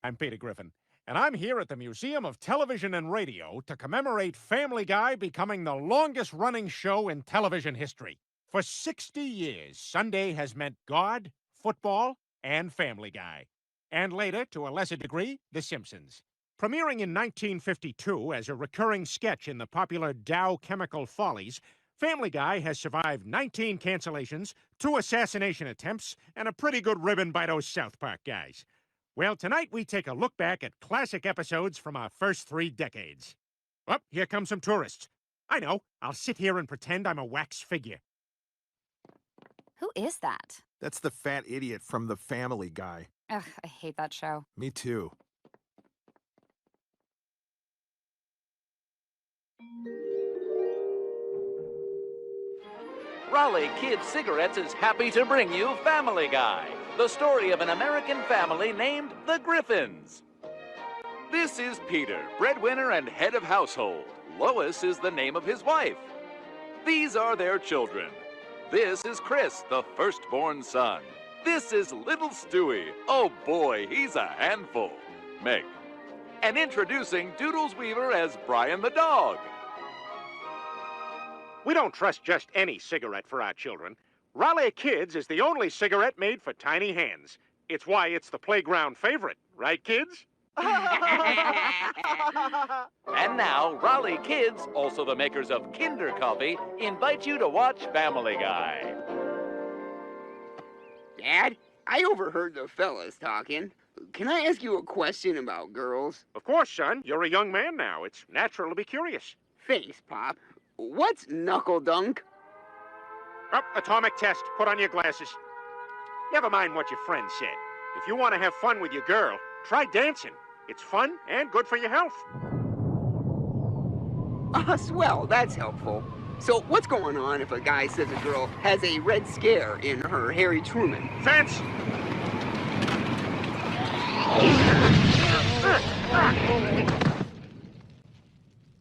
I'm Peter Griffin, and I'm here at the Museum of Television and Radio to commemorate Family Guy becoming the longest-running show in television history. For 60 years, Sunday has meant God, football, and Family Guy. And later, to a lesser degree, The Simpsons. Premiering in 1952 as a recurring sketch in the popular Dow Chemical Follies, Family Guy has survived 19 cancellations, 2 assassination attempts, and a pretty good ribbon by those South Park guys. Well, tonight we take a look back at classic episodes from our first 3 decades. Oh, here come some tourists. I know, I'll sit here and pretend I'm a wax figure. Who is that? That's the fat idiot from The Family Guy. Ugh, I hate that show. Me too. Raleigh Kid Cigarettes is happy to bring you Family Guy, the story of an American family named the Griffins. This is Peter, breadwinner and head of household. Lois is the name of his wife. These are their children. This is Chris, the firstborn son. This is little Stewie. Oh boy, he's a handful. Meg. And introducing Doodles Weaver as Brian the dog. We don't trust just any cigarette for our children. Raleigh Kids is the only cigarette made for tiny hands. It's why it's the playground favorite, right, kids? And now, Raleigh Kids, also the makers of Kinder Coffee, invite you to watch Family Guy. Dad, I overheard the fellas talking. Can I ask you a question about girls? Of course, son. You're a young man now. It's natural to be curious. Thanks, Pop. What's knuckle dunk? Oh, atomic test. Put on your glasses. Never mind what your friend said. If you want to have fun with your girl, try dancing. It's fun and good for your health. Swell, that's helpful. So what's going on if a guy says a girl has a red scare in her Harry Truman? Fence!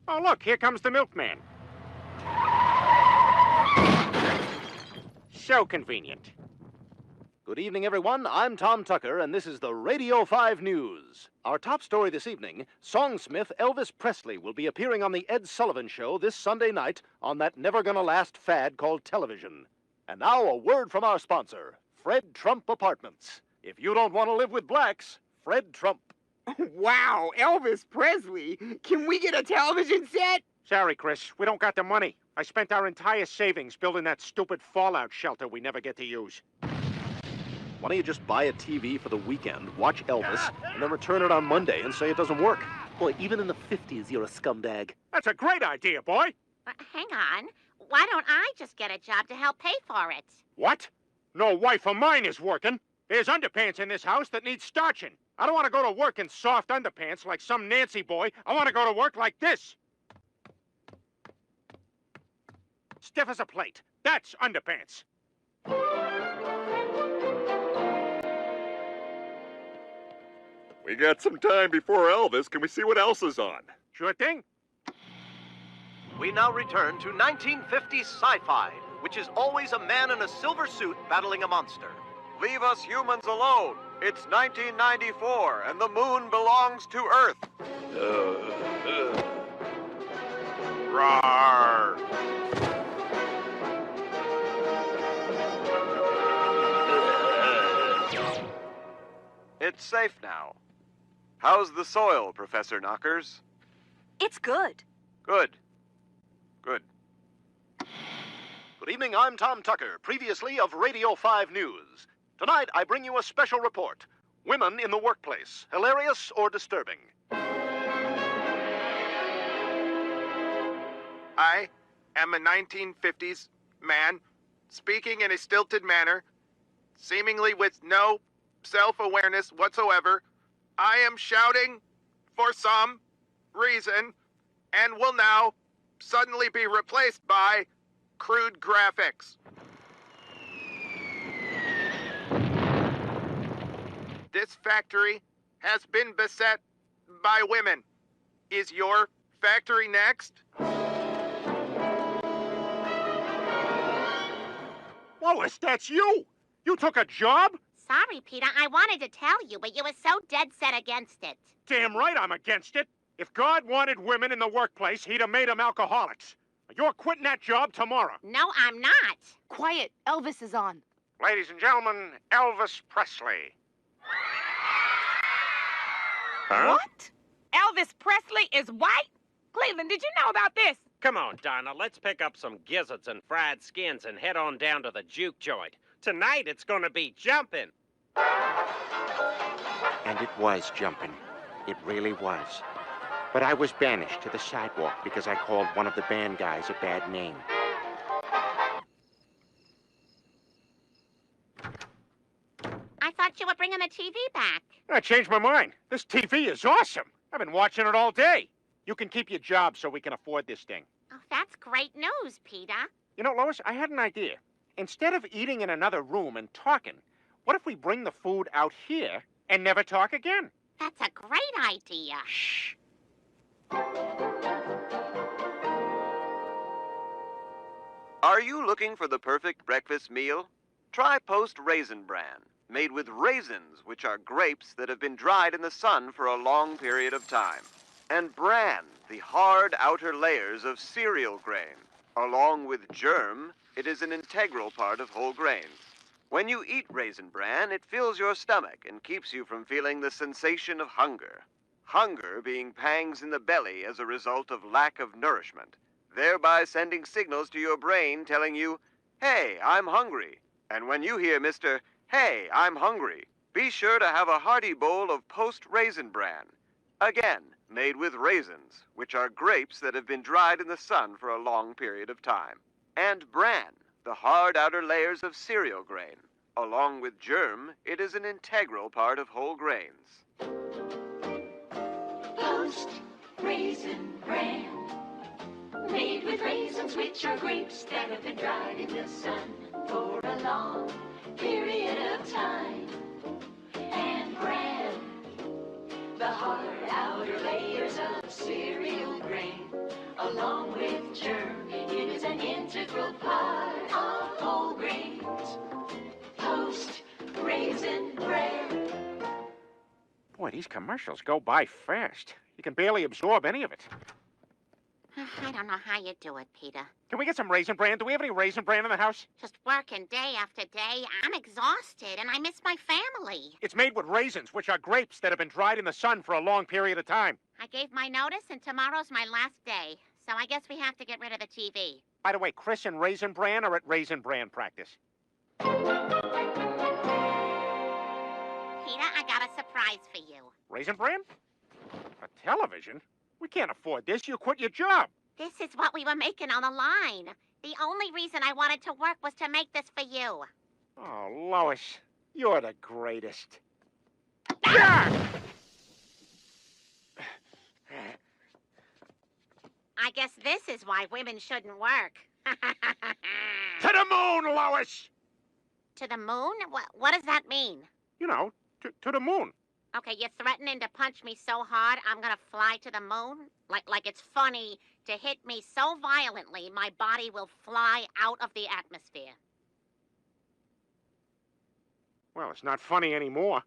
Oh, look, here comes the milkman. So convenient. Good evening, everyone. I'm Tom Tucker, and this is the Radio 5 News. Our top story this evening, songsmith Elvis Presley will be appearing on The Ed Sullivan Show this Sunday night on that never-gonna-last fad called television. And now a word from our sponsor, Fred Trump Apartments. If you don't want to live with blacks, Fred Trump. Wow, Elvis Presley! Can we get a television set? Sorry, Chris, we don't got the money. I spent our entire savings building that stupid fallout shelter we never get to use. Why don't you just buy a TV for the weekend, watch Elvis, and then return it on Monday and say it doesn't work? Boy, even in the 50s, you're a scumbag. That's a great idea, boy. Hang on. Why don't I just get a job to help pay for it? What? No wife of mine is working. There's underpants in this house that need starching. I don't want to go to work in soft underpants like some Nancy boy. I want to go to work like this. Stiff as a plate. That's underpants. We got some time before Elvis. Can we see what else is on? Sure thing. We now return to 1950s sci-fi, which is always a man in a silver suit battling a monster. Leave us humans alone. It's 1994, and the moon belongs to Earth. Rawr! It's safe now. How's the soil, Professor Knockers? It's good. Good. Good. Good evening, I'm Tom Tucker, previously of Radio 5 News. Tonight, I bring you a special report. Women in the workplace, hilarious or disturbing? I am a 1950s man, speaking in a stilted manner, seemingly with no self-awareness whatsoever. I am shouting for some reason and will now suddenly be replaced by crude graphics. This factory has been beset by women. Is your factory next? Lois, that's you! You took a job? Sorry, Peter. I wanted to tell you, but you were so dead set against it. Damn right I'm against it. If God wanted women in the workplace, he'd have made them alcoholics. You're quitting that job tomorrow. No, I'm not. Quiet. Elvis is on. Ladies and gentlemen, Elvis Presley. Huh? What? Elvis Presley is white? Cleveland, did you know about this? Come on, Donna, let's pick up some gizzards and fried skins and head on down to the juke joint. Tonight it's gonna be jumping. And it was jumping. It really was. But I was banished to the sidewalk because I called one of the band guys a bad name. I thought you were bringing the TV back. I changed my mind. This TV is awesome. I've been watching it all day. You can keep your job so we can afford this thing. Oh, that's great news, Peter. You know, Lois, I had an idea. Instead of eating in another room and talking, what if we bring the food out here and never talk again? That's a great idea. Shh. Are you looking for the perfect breakfast meal? Try Post Raisin Bran, made with raisins, which are grapes that have been dried in the sun for a long period of time. And bran, the hard outer layers of cereal grain. Along with germ, it is an integral part of whole grains. When you eat Raisin Bran, it fills your stomach and keeps you from feeling the sensation of hunger. Hunger being pangs in the belly as a result of lack of nourishment, thereby sending signals to your brain telling you, "Hey, I'm hungry." And when you hear Mr. "Hey, I'm hungry," be sure to have a hearty bowl of Post Raisin Bran. Again, made with raisins, which are grapes that have been dried in the sun for a long period of time. And bran, the hard outer layers of cereal grain. Along with germ, it is an integral part of whole grains. Post Raisin Bran, made with raisins, which are grapes that have been dried in the sun for a long period of time. And bran, the hard outer layers of cereal grain, along with germ, it is an integral part of whole grains. Post Raisin Bran. Boy, these commercials go by fast. You can barely absorb any of it. I don't know how you do it, Peter. Can we get some Raisin Bran? Do we have any Raisin Bran in the house? Just working day after day. I'm exhausted, and I miss my family. It's made with raisins, which are grapes that have been dried in the sun for a long period of time. I gave my notice, and tomorrow's my last day. So I guess we have to get rid of the TV. By the way, Chris and Raisin Bran are at Raisin Bran practice. Peter, I got a surprise for you. Raisin Bran? A television? We can't afford this. You quit your job. This is what we were making on the line. The only reason I wanted to work was to make this for you. Oh, Lois, you're the greatest. Yeah! I guess this is why women shouldn't work. To the moon, Lois! To the moon? What does that mean? You know, to the moon. Okay, you're threatening to punch me so hard I'm gonna fly to the moon? Like it's funny to hit me so violently my body will fly out of the atmosphere. Well, it's not funny anymore.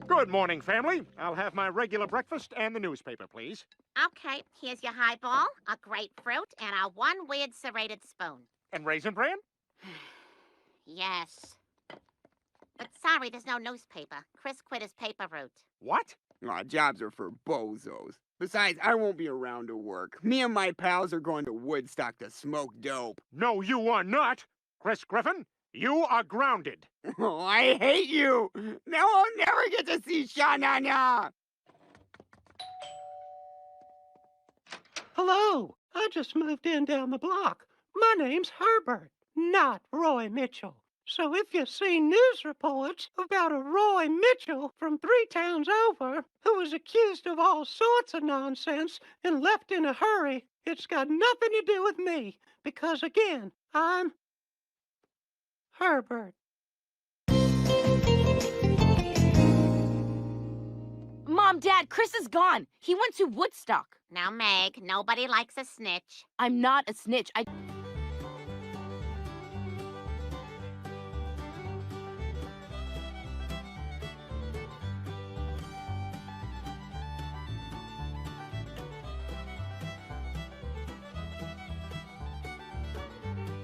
Good morning, family. I'll have my regular breakfast and the newspaper, please. Okay, here's your highball, a grapefruit, and a one weird serrated spoon. And Raisin Bran? Yes. But sorry, there's no newspaper. Chris quit his paper route. What? Aw, jobs are for bozos. Besides, I won't be around to work. Me and my pals are going to Woodstock to smoke dope. No, you are not. Chris Griffin, you are grounded. Oh, I hate you. Now I'll never get to see Sha-Na-Na. Hello, I just moved in down the block. My name's Herbert, not Roy Mitchell. So if you see news reports about a Roy Mitchell from 3 towns over who was accused of all sorts of nonsense and left in a hurry, it's got nothing to do with me because, again, I'm Herbert. Mom, Dad, Chris is gone. He went to Woodstock. Now, Meg, nobody likes a snitch. I'm not a snitch.